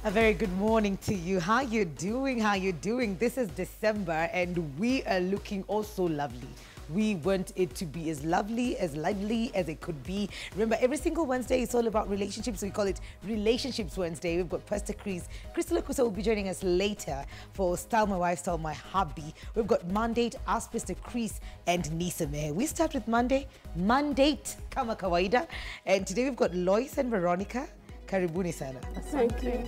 A very good morning to you. How you doing? How you doing? This is December and we are looking also lovely. We want it to be as lovely, as lively as it could be. Remember, every single Wednesday is all about relationships, so we call it Relationships Wednesday. We've got Pastor Crystal Akusa will be joining us later for Style My Wife, Style My Hubby. We've got Mandate, Ask Pastor Chris, and Nisame. We start with Monday. Mandate, kama kawaida. And today we've got Lois and Veronica. Karibuni sana. Thank you.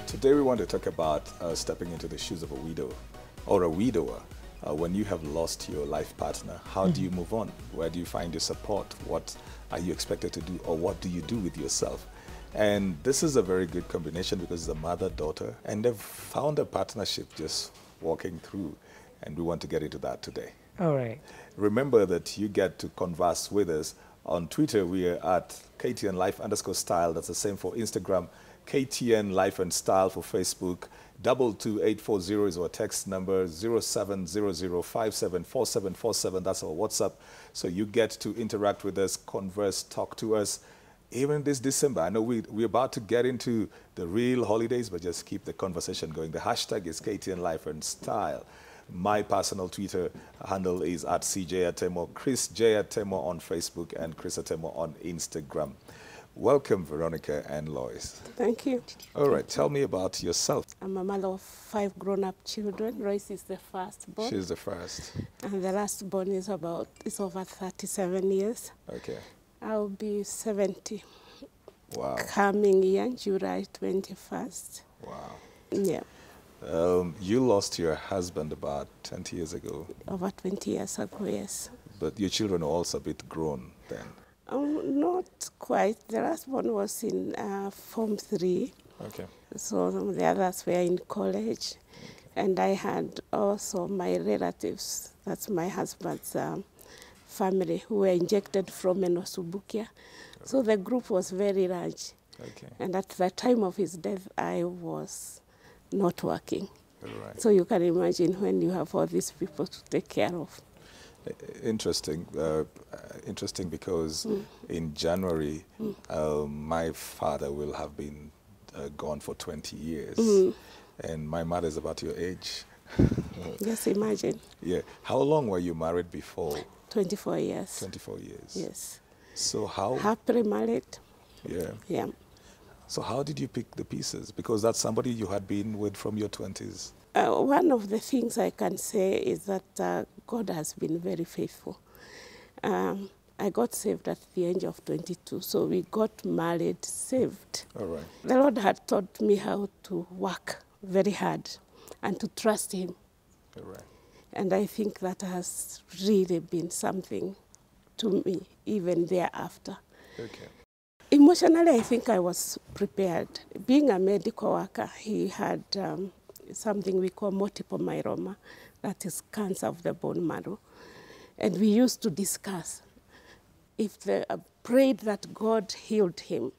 Today we want to talk about stepping into the shoes of a widow or a widower. When you have lost your life partner, how do you move on? Where do you find your support? What are you expected to do, or what do you do with yourself? And this is a very good combination because it's a mother-daughter, and they've found a partnership just walking through, and we want to get into that today. All right. Remember that you get to converse with us. On Twitter, we are at KTN_Life_Style. That's the same for Instagram. KTN Life and Style for Facebook. 22840 is our text number. 0700574747. That's our WhatsApp. So you get to interact with us, converse, talk to us. Even this December, I know we're about to get into the real holidays, but just keep the conversation going. The hashtag is KTN Life and Style. My personal Twitter handle is at CJ Atemo, Chris J Atemo on Facebook, and Chris Atemo on Instagram. Welcome, Veronica and Lois. Thank you. All right, tell me about yourself. I'm a mother of 5 grown-up children. Royce is the firstborn. She's the first. And the lastborn is over 37 years. Okay. I'll be 70. Wow. Coming year, July 21st. Wow. Yeah. You lost your husband about 20 years ago. Over 20 years ago, yes. But your children are also a bit grown then. Not quite. The last one was in Form 3. Okay. So the others were in college. And I had also my relatives, that's my husband's family, who were injected from Enosubukia. So the group was very large. Okay. And at the time of his death, I was not working. Right. So you can imagine when you have all these people to take care of. Interesting. Interesting because in January, my father will have been gone for 20 years. And my mother is about your age. Just imagine. Yeah. How long were you married before? 24 years. 24 years. Yes. So how? Happily married. Yeah. Yeah. So how did you pick the pieces? Because that's somebody you had been with from your 20s. One of the things I can say is that God has been very faithful. I got saved at the age of 22, so we got married, saved. All right. The Lord had taught me how to work very hard and to trust Him. All right. And I think that has really been something to me, even thereafter. Okay. Emotionally, I think I was prepared. Being a medical worker, he had something we call multiple myeloma, that is cancer of the bone marrow. And we used to discuss if prayed that God healed him,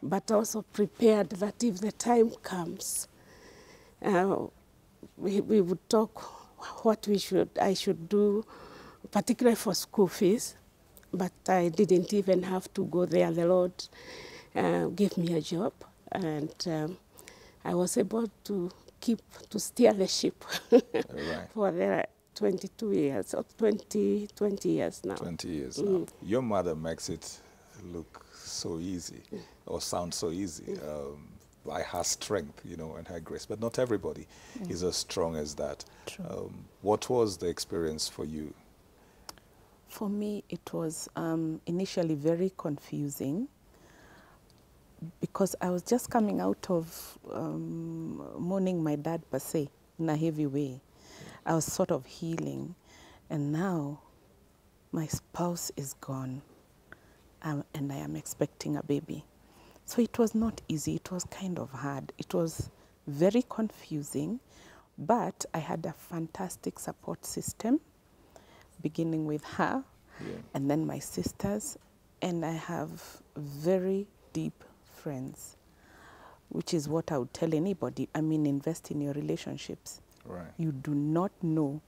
but also prepared that if the time comes, we would talk what I should do, particularly for school fees. But I didn't even have to go there. The Lord gave me a job, and I was able to steer the ship Right. for the 22 years, or 20 years now. 20 years now. Your mother makes it look so easy, or sound so easy, by her strength, and her grace. But not everybody is as strong as that. What was the experience for you? For me, it was initially very confusing because I was just coming out of mourning my dad per se in a heavy way. I was sort of healing, and now my spouse is gone, and I am expecting a baby. So it was not easy. It was kind of hard. It was very confusing, but I had a fantastic support system, beginning with her, and then my sisters, and I have very deep friends, which is what I would tell anybody. I mean, invest in your relationships. Right. You do not know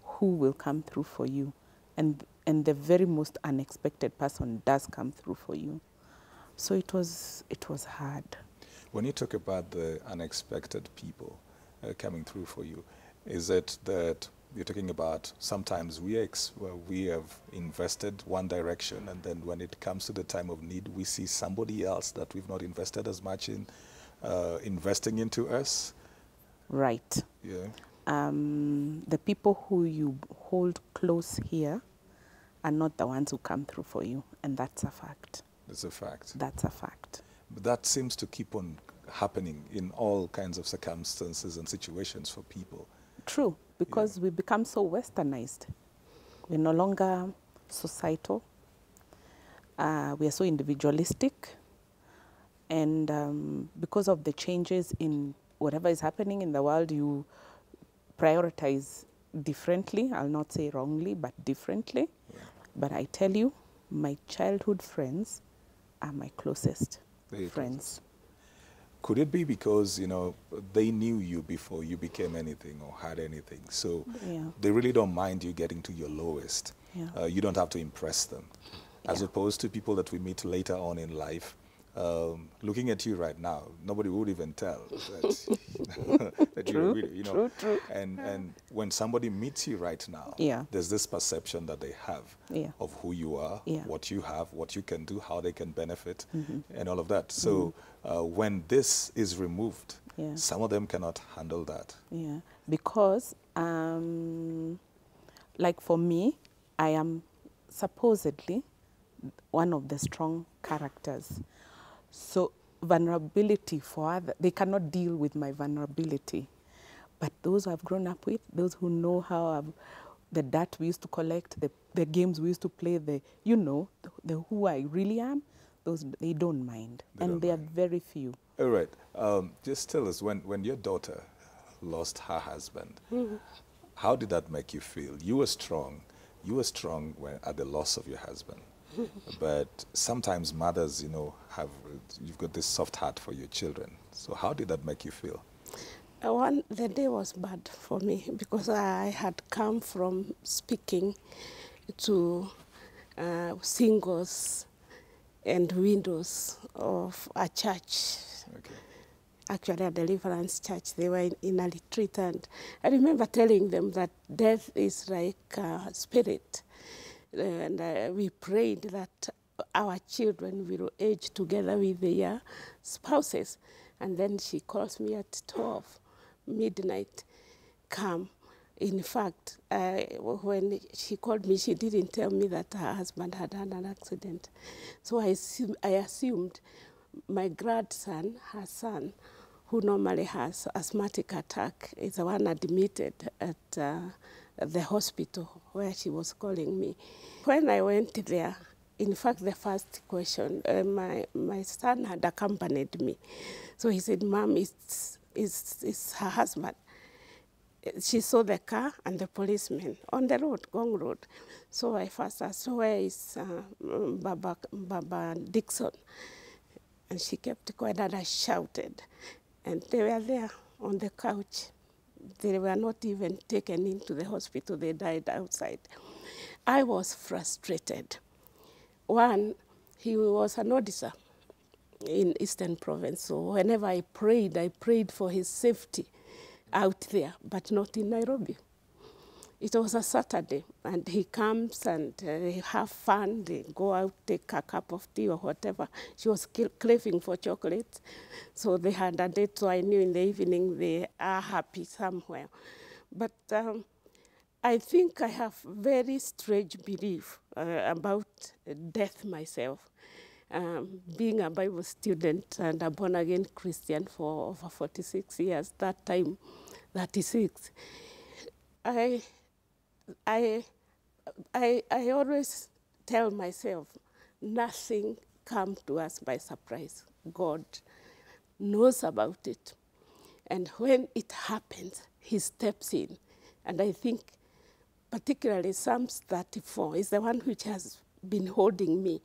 who will come through for you. And the very most unexpected person does come through for you. So it was hard. When you talk about the unexpected people coming through for you, is it that you're talking about sometimes we have invested one direction, and then when it comes to the time of need, we see somebody else that we've not invested as much in investing into us? Right. Yeah. The people who you hold close here are not the ones who come through for you, and that's a fact. That's a fact. That's a fact. But that seems to keep on happening in all kinds of circumstances and situations for people. True, because we become so westernized. We're no longer societal. We are so individualistic. And because of the changes in whatever is happening in the world, you prioritize differently. I'll not say wrongly, but differently. Yeah. But I tell you, my childhood friends are my closest Very friends. Could it be because, they knew you before you became anything or had anything? So Yeah. they really don't mind you getting to your lowest. Yeah. You don't have to impress them. As Yeah. opposed to people that we meet later on in life. Looking at you right now, nobody would even tell that, that you're really, True. And when somebody meets you right now, Yeah. there's this perception that they have Yeah. of who you are, Yeah. what you have, what you can do, how they can benefit, and all of that. So when this is removed, Yeah. some of them cannot handle that. Yeah, because like for me, I am supposedly one of the strong characters. So vulnerability for others, they cannot deal with my vulnerability. But those who I've grown up with, those who know how the dirt we used to collect, the games we used to play, the who I really am, those they don't mind. And they are very few. All right. Just tell us, when your daughter lost her husband, how did that make you feel? You were strong. You were strong at the loss of your husband. But sometimes mothers, you've got this soft heart for your children. So how did that make you feel? The day was bad for me because I had come from speaking to singles and windows of a church. Okay. Actually a deliverance church. They were in a retreat, and I remember telling them that death is like a spirit. And we prayed that our children will age together with their spouses. And then she calls me at 12 midnight, come. In fact, when she called me, she didn't tell me that her husband had had an accident. So I assumed my grandson, her son, who normally has asthmatic attack, is the one admitted at the hospital where she was calling me. When I went there, in fact, the first question, my son had accompanied me. So he said, Mom, it's her husband. She saw the car and the policeman on the road, Gong Road. So I first asked, where is Baba Dixon? And she kept quiet, and I shouted. And they were there on the couch. They were not even taken into the hospital. They died outside. I was frustrated. One, he was an auditor in Eastern Province. So whenever I prayed for his safety out there, but not in Nairobi. It was a Saturday, and he comes and they have fun. They go out, take a cup of tea or whatever. She was craving for chocolate, so they had a date. So I knew in the evening they are happy somewhere. But I think I have very strange belief about death myself. Being a Bible student and a born-again Christian for over 46 years, that time 36, I always tell myself, nothing comes to us by surprise. God knows about it. And when it happens, he steps in. And I think particularly Psalms 34 is the one which has been holding me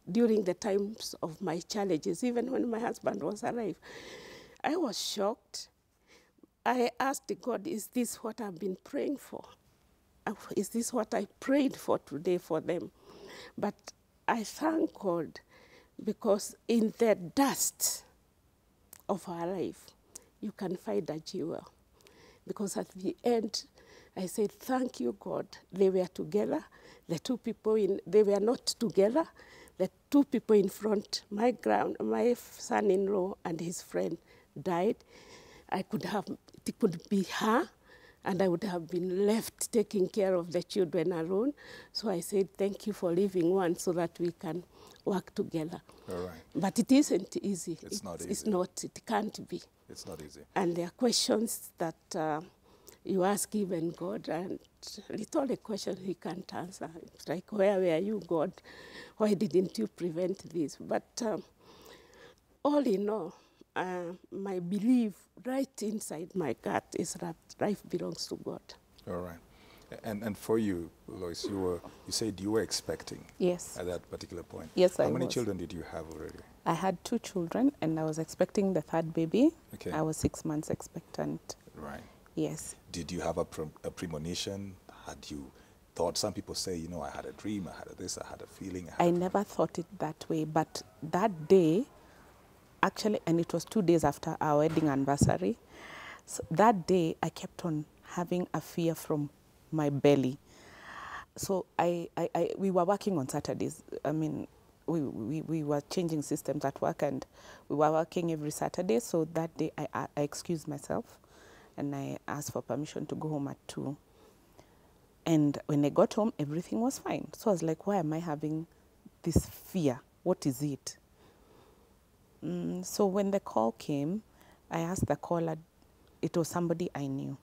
during the times of my challenges, even when my husband was alive. I was shocked. I asked God, is this what I've been praying for? Is this what I prayed for today for them? But I thank God because in the dust of our life, you can find a jewel. Because at the end, I said, thank you, God. They were together. The two people they were not together. The two people in front, my son-in-law and his friend died. It could be her, and I would have been left taking care of the children alone. So I said, thank you for leaving one so that we can work together. All right. But it isn't easy. It's not easy. It's not. It can't be. It's not easy. And there are questions that you ask even God, and it's all a question he can't answer. It's like, where were you, God? Why didn't you prevent this? But all in all, my belief right inside my gut is that life belongs to God. All right. And for you, Lois, you said you were expecting. Yes. At that particular point. Yes, I How many was. children did you have already? I had 2 children, and I was expecting the 3rd baby. Okay. I was 6 months expectant. Right. Yes. Did you have a premonition? Had you thought? Some people say, you know, I had a dream, I had this, I had a feeling. I never thought it that way, but that day, actually, and it was 2 days after our wedding anniversary, so that day I kept on having a fear from my belly. So we were working on Saturdays. I mean, we were changing systems at work, and we were working every Saturday. So that day I excused myself, and I asked for permission to go home at 2. And when I got home, everything was fine. So I was like, why am I having this fear? What is it? So when the call came, I asked the caller, it was somebody I knew.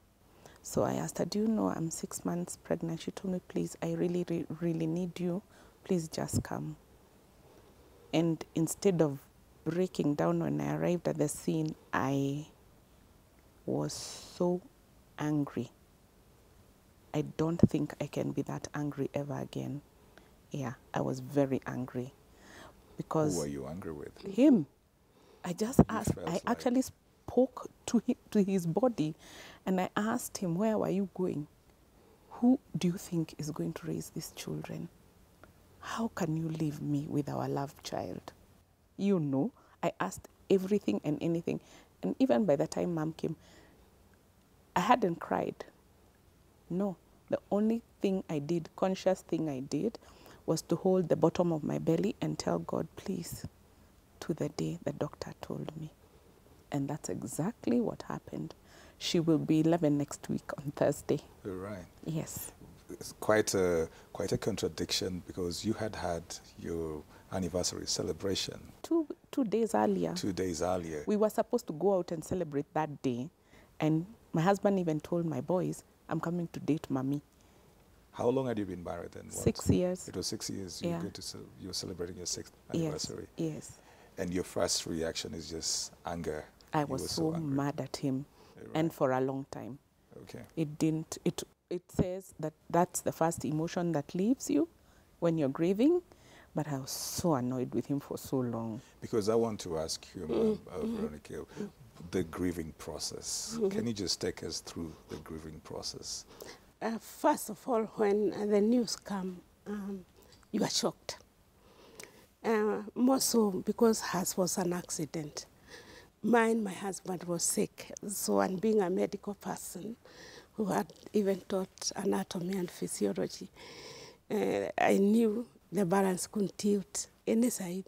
So I asked her, do you know I'm 6 months pregnant? She told me, please, I really, really need you. Please just come. And instead of breaking down when I arrived at the scene, I was so angry. I don't think I can be that angry ever again. Yeah, I was very angry. Because who were you angry with? Him. I just asked, felt I like- actually spoke to his body, and I asked him, where were you going? Who do you think is going to raise these children? How can you leave me with our loved child? You know, I asked everything and anything. And even by the time Mom came, I hadn't cried. No, the only thing I did, conscious thing I did, was to hold the bottom of my belly and tell God, please, to the day the doctor told me. And that's exactly what happened. She will be 11 next week on Thursday. You're right. Yes. It's quite a contradiction, because you had your anniversary celebration Two days earlier. 2 days earlier. We were supposed to go out and celebrate that day. And my husband even told my boys, I'm coming to date Mommy. How long had you been married then? 6 years. It was 6 years. Yeah. You were celebrating your 6th Yes, anniversary. yes. And your first reaction is just anger. I You was were so angry. mad at him, Right. and for a long time. Okay. It says that that's the first emotion that leaves you when you're grieving, but I was so annoyed with him for so long. Because I want to ask you, Veronica, the grieving process. Can you just take us through the grieving process? First of all, when the news come, you are shocked. More so because hers was an accident. My husband was sick. So, and being a medical person who had even taught anatomy and physiology, I knew the balance couldn't tilt any side,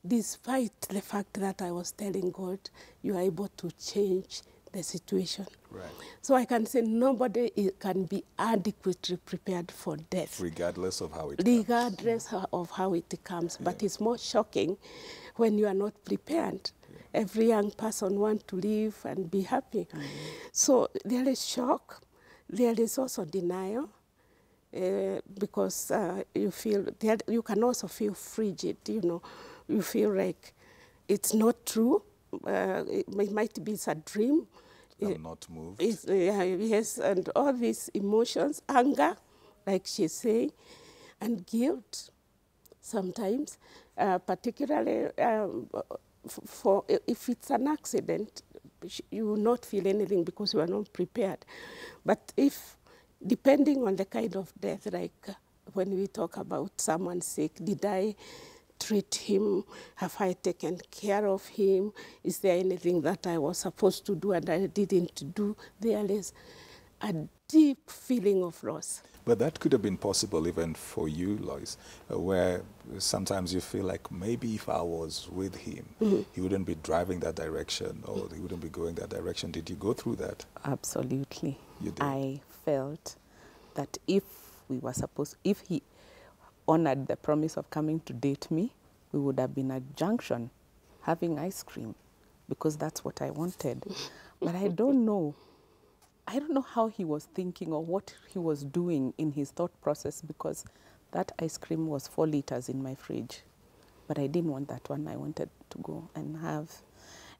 despite the fact that I was telling God, you are able to change the situation. Right. So I can say nobody can be adequately prepared for death. Regardless of how it comes. Regardless of how it comes. But it's more shocking when you are not prepared. Every young person wants to live and be happy. So there is shock. There is also denial. Because you feel that you can also feel frigid, you know. You feel like it's not true. It might be a dream. I'm not moved. Yes, and all these emotions, anger, like she's saying, and guilt sometimes, particularly for if it's an accident, you will not feel anything because you are not prepared. But if, depending on the kind of death, like when we talk about someone sick, did I treat him? Have I taken care of him? Is there anything that I was supposed to do and I didn't do? There is a deep feeling of loss. But that could have been possible even for you, Lois, where sometimes you feel like maybe if I was with him, he wouldn't be driving that direction or he wouldn't be going that direction. Did you go through that? Absolutely. You did? I felt that if he honored the promise of coming to date me, we would have been at Junction having ice cream because that's what I wanted. But I don't know how he was thinking or what he was doing in his thought process, because that ice cream was 4 liters in my fridge. But I didn't want that one. I wanted to go and have.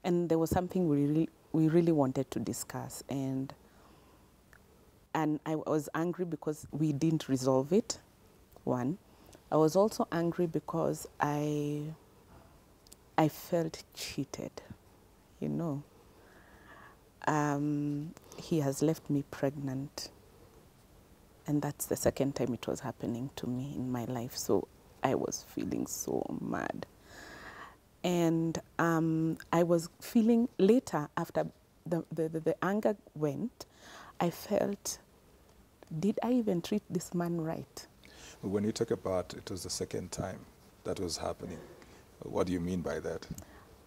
And there was something we really wanted to discuss. And I was angry because we didn't resolve it, one. I was also angry because I felt cheated, you know. He has left me pregnant, and that's the second time it was happening to me in my life. So I was feeling so mad. And I was feeling later, after the anger went, I felt, did I even treat this man right? When you talk about it was the second time that was happening, what do you mean by that?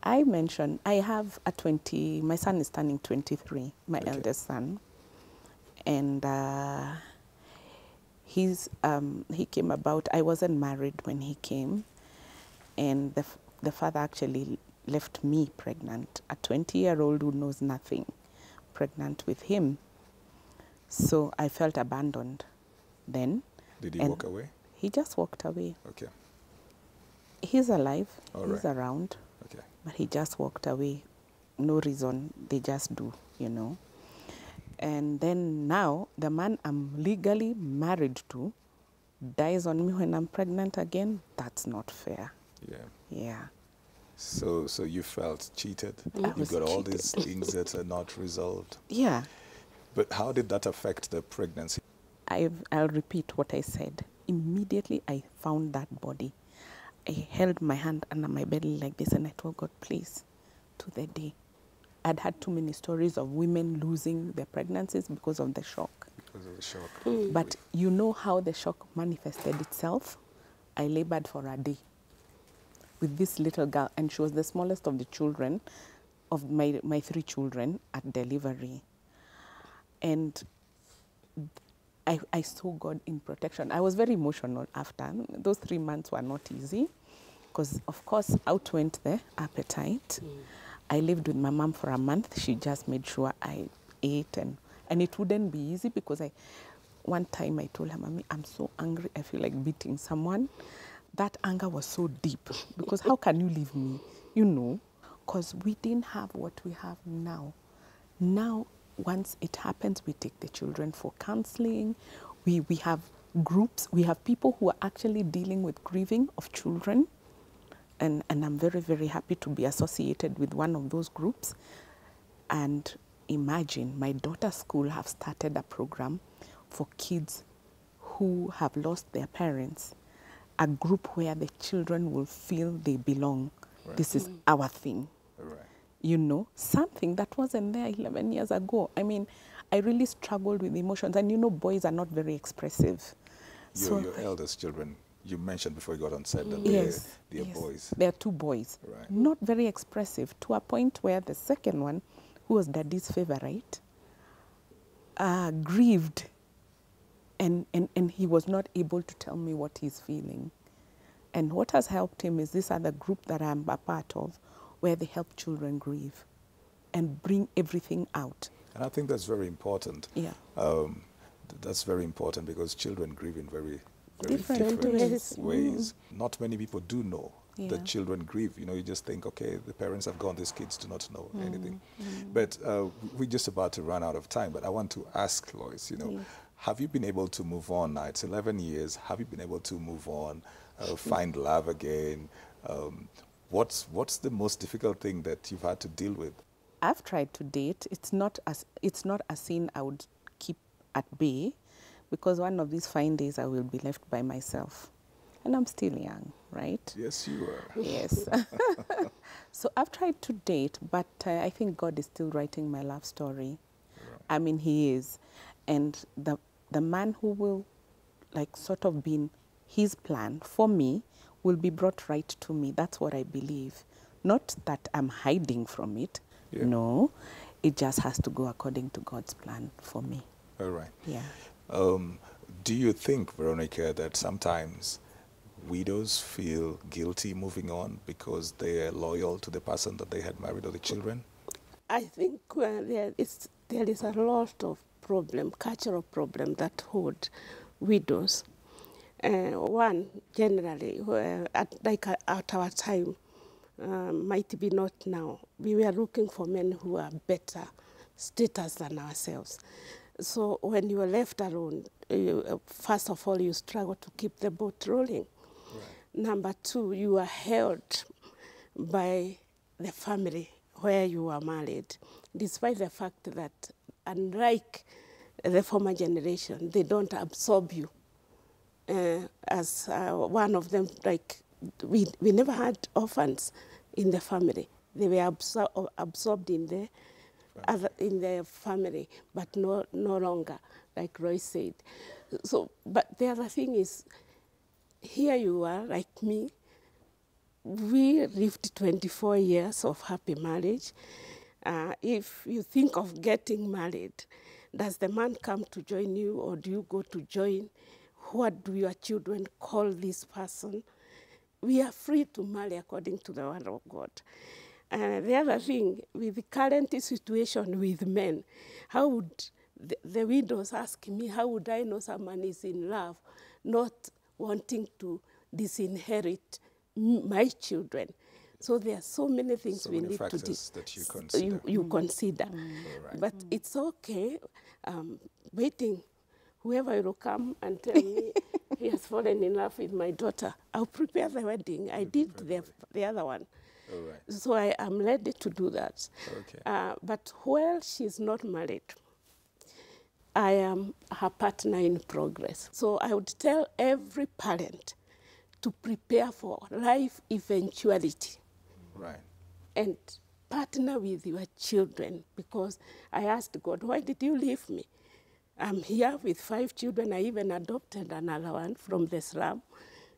I mentioned I have my son is turning 23, my Okay. eldest son. And he came about, I wasn't married when he came. And the father actually left me pregnant, a 20-year-old who knows nothing, pregnant with him. So I felt abandoned then. Did he And walk away? He just walked away. Okay. He's alive, All he's right. around, Okay. but he just walked away. No reason, they just do, you know. And then now, the man I'm legally married to dies on me when I'm pregnant again. That's not fair. Yeah. Yeah. So you felt cheated. I You've was got all cheated. these things that are not resolved. Yeah. But how did that affect the pregnancy? I'll repeat what I said. Immediately I found that body. I held my hand under my belly like this and I told God, please, to the day. I'd had too many stories of women losing their pregnancies because of the shock. Because of the shock. But you know how the shock manifested itself? I labored for a day with this little girl, and she was the smallest of the children, of my 3 children at delivery. And I saw God in protection. I was very emotional after. Those 3 months were not easy because, of course, out went the appetite. I lived with my mom for a month. She just made sure I ate, and it wouldn't be easy because one time I told her, Mommy, I'm so angry, I feel like beating someone. That anger was so deep because how can you leave me? You know, because we didn't have what we have now. Now, once it happens, we take the children for counseling. We have groups. We have people who are actually dealing with grieving of children. And I'm very, very happy to be associated with one of those groups. And imagine, my daughter's school have started a program for kids who have lost their parents, a group where the children will feel they belong. Right. This is our thing. Right. You know, something that wasn't there 11 years ago. I mean, I really struggled with emotions. And you know, boys are not very expressive. Your eldest children, you mentioned before you got on set that Yes, they're yes. boys. There are 2 boys. Right. Not very expressive, to a point where the second one, who was Daddy's favorite, grieved. And he was not able to tell me what he's feeling. And what has helped him is this other group that I'm a part of, where they help children grieve and bring everything out. And I think that's very important. Yeah. That's very important because children grieve in very Different different ways. ways. Not many people do know Yeah. that children grieve. You know, you just think, okay, the parents have gone, these kids do not know anything. But we're just about to run out of time. But I want to ask Lois, you know, Yeah. have you been able to move on now? It's 11 years. Have you been able to move on, find love again? What's the most difficult thing that you've had to deal with? I've tried to date. It's not a sin I would keep at bay, because one of these fine days I will be left by myself. And I'm still young, right? Yes, you are. Yes. So I've tried to date, but I think God is still writing my love story. Right. I mean, he is. And the man who will, like, sort of be his plan for me will be brought right to me. That's what I believe. Not that I'm hiding from it. Yeah. No. It just has to go according to God's plan for me. All right. Yeah. Do you think, Veronica, that sometimes widows feel guilty moving on because they are loyal to the person that they had married or the children? I think there is a lot of cultural problem that hold widows. One, generally, at our time, might be not now, we were looking for men who are better status than ourselves. So when you are left alone, first of all, you struggle to keep the boat rolling. Right. Number two, you are held by the family where you are married, despite the fact that, unlike the former generation, they don't absorb you. As one of them, like, we never had orphans in the family. They were absorbed in the family, but no longer, like Roy said. So, but the other thing is, here you are, like me. We lived 24 years of happy marriage. If you think of getting married, does the man come to join you, or do you go to join? What do your children call this person? We are free to marry according to the word of God. The other thing, with the current situation with men, how would the widows ask me, how would I know someone is in love, not wanting to disinherit my children? So there are so many things we need to do. That you consider. You consider. Right. But it's okay. Waiting, whoever will come and tell me he has fallen in love with my daughter, I'll prepare the wedding. I did the other one. All right. So I am ready to do that. Okay. But while she's not married, I am her partner in progress. So I would tell every parent to prepare for life eventuality. Right. And partner with your children, because I asked God, why did you leave me? I'm here with 5 children. I even adopted another one from the slum,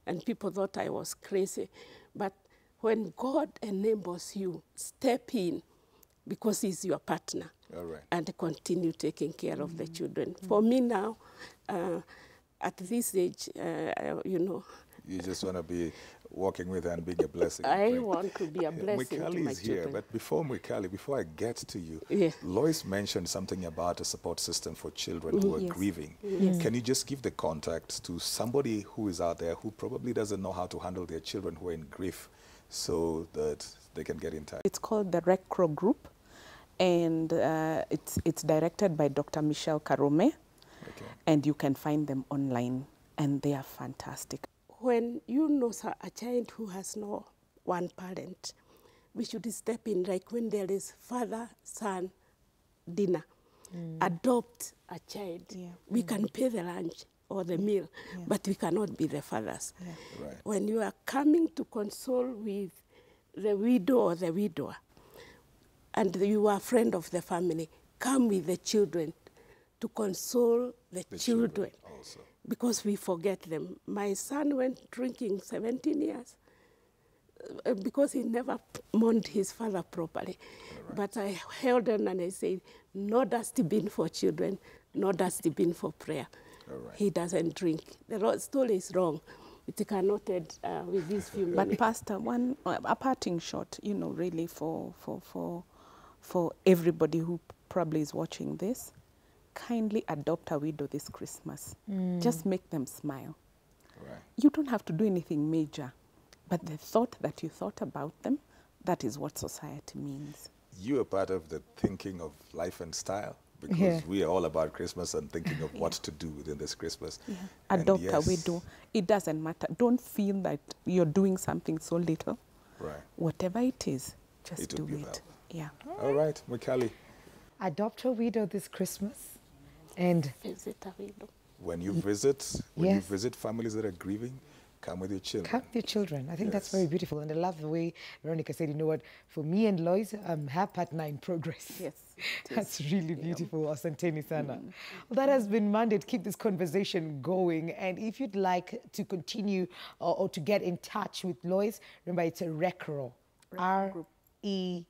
and people thought I was crazy. But when God enables you, step in, because he's your partner. All right. And continue taking care of the children. For me now, at this age, you know, You just want to be walking with her and being a blessing. I want to be a blessing to my is here, children. but before I get to you, Yeah. Lois mentioned something about a support system for children who are Yes. grieving. Yes. Can you just give the context to somebody who is out there who probably doesn't know how to handle their children who are in grief, so that they can get in touch? It's called the RECRO Group, and it's directed by Dr. Michelle Karome, Okay. and you can find them online, and they are fantastic. When you know a child who has no one parent, we should step in, like when there is father-son dinner. Adopt a child. Yeah. We can pay the lunch or the meal, but we cannot be the fathers. Right. When you are coming to console with the widow or the widower, and you are a friend of the family, come with the children to console the children. Also. Because we forget them. My son went drinking 17 years because he never mourned his father properly. Right. But I held on and I said, no dustbin for children, no dustbin for prayer. Right. He doesn't drink. The story is wrong. It cannot end with these few minutes. But Pastor, a parting shot, you know, really for everybody who probably is watching this, kindly adopt a widow this Christmas. Just make them smile. Right. You don't have to do anything major, but the thought that you thought about them, that is what society means. You are part of the thinking of life and style, because Yeah. we are all about Christmas and thinking of what to do within this Christmas. Yeah. And Adopt a yes, widow. It doesn't matter. Don't feel that you're doing something so little. Right. Whatever it is, just It will do be it. valuable. Yeah. All right, Mikali. Adopt a widow this Christmas. And Visit a widow. When you visit, when you Yes. visit families that are grieving, come with your children. come with your children. I think that's Yes. very beautiful. And I love the way Veronica said, you know what, for me and Lois, have partner in progress. Yes, it That's is. really beautiful. Asanteni sana. Well, that has been Monday to keep this conversation going. And if you'd like to continue or to get in touch with Lois, remember it's a Recro. R-E-C-R-O.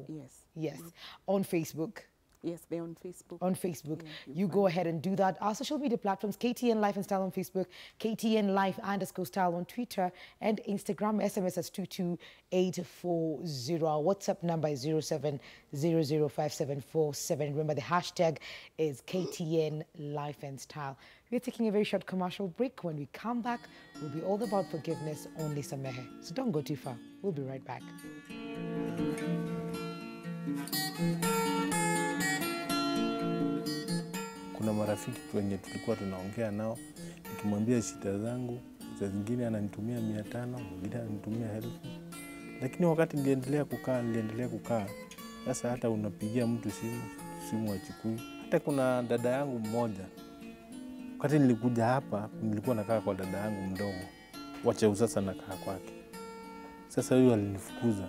Yes. Yes. On Facebook. Yes, they're on Facebook. On Facebook. Yeah, you go ahead and do that. Our social media platforms, KTN Life and Style on Facebook, KTN Life _Style on Twitter and Instagram. SMS as 22840. Our WhatsApp number is 07005747. Remember, the hashtag is KTN Life and Style. We're taking a very short commercial break. When we come back, we'll be all about forgiveness, only samehe. So don't go too far. We'll be right back. Kuna marafiki wenye tulikuwa tunaongea nao, nikimwambia shida zangu, saa zingine ananitumia 500, mwingine ananitumia 1000. Lakini wakati niliendelea kukaa, sasa hata unapigia mtu simu hachukui. Hata kuna dada yangu mmoja, wakati nilikuja hapa, nilikuwa nakaa kwa dada yangu mdogo, wacha sasa nakaa kwake. Sasa huyo alinifukuza.